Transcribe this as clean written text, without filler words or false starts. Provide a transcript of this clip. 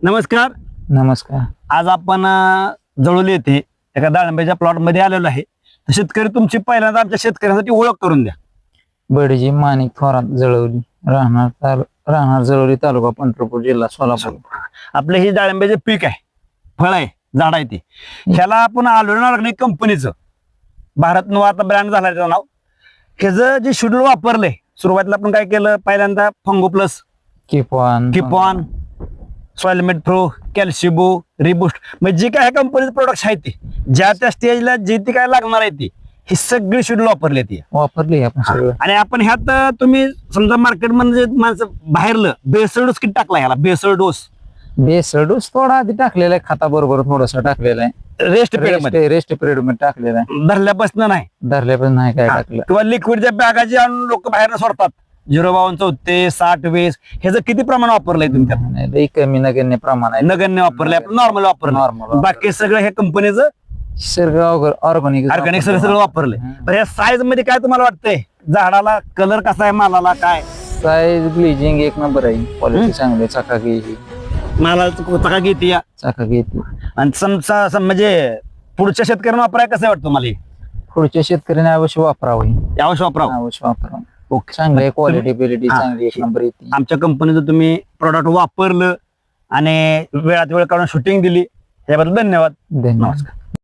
नमस्कार. नमस्कार. आज आपण जळोली येथे एका डाळिंबाच्या प्लॉट मध्ये आलेलो आहे. तर शेतकरी तुमची पहिल्यांदा आमच्या शेतकऱ्यांसाठी ओळख करून द्या. बडजी माणिक थोरात जळवली, राहणार जळवली, तालुका पंढरपूर, जिल्हा सोलापूर. आपलं हे डाळिंबाचे पीक आहे, फळ आहे, झाड आहे ते. ह्याला आपण आलोना ऑर्गॅनिक कंपनीचं भारत नवा आता ब्रँड झाला त्याचं नाव. ह्याचं जे शेड्यूल वापरलंय, सुरुवातीला आपण काय केलं, पहिल्यांदा फंगो प्लस, किपॉन, सॉइलमेट प्रो, कॅल्शिबो, रिबूस्ट, म्हणजे जे काय कंपनीचे प्रोडक्ट्स आहेत ते ज्या त्या स्टेजला जे ती काय लागणार आहे ती ही सगळी शेड्यूल वापरली आपण सगळं. आणि आपण ह्यात तुम्ही समजा मार्केट मध्ये माणसं बाहेरलं बेसळ डोस किती टाकला ह्याला, बेसळ डोस थोडा आधी टाकलेला आहे, खाता बरोबर थोडासा टाकलेला आहे. रेस्ट पिरियड मध्ये टाकलेला आहे. धरल्यापासून नाही नाही काय टाकलं. किंवा लिक्विडच्या बॅगाची आणून लोक बाहेर सोडतात. 052 60 20 ह्याचं किती प्रमाण वापरलंय तुम्ही त्यात? लई कमी नगण्य प्रमाण आहे. नगण्य वापरलंय, आपण नॉर्मल वापरलं. बाकी सगळं हे कंपनीचं सगळं ऑर्गॅनिक सगळं वापरलंय. तर ह्या साईज मध्ये काय तुम्हाला वाटतंय? झाडाला कलर कसा आहे, मालाला काय साईज, ग्लेजिंग एक नंबर आहे, क्वालिटी चांगली, चाकाकी माला चका घेते या चाकाकी. आणि समजा म्हणजे पुढच्या शेतकऱ्यांना वापराय कसं वाटतं मला? पुढच्या शेतकऱ्यांनी अवश्य वापरावं, अवश्य वापरावं. ओके, चांगली क्वालिटी बिलिटी चांगली एक नंबर येते. आमच्या कंपनीचं तुम्ही प्रोडक्ट वापरलं आणि वेळात वेळ काढून शूटिंग दिली, त्याबद्दल धन्यवाद. धन्यवाद.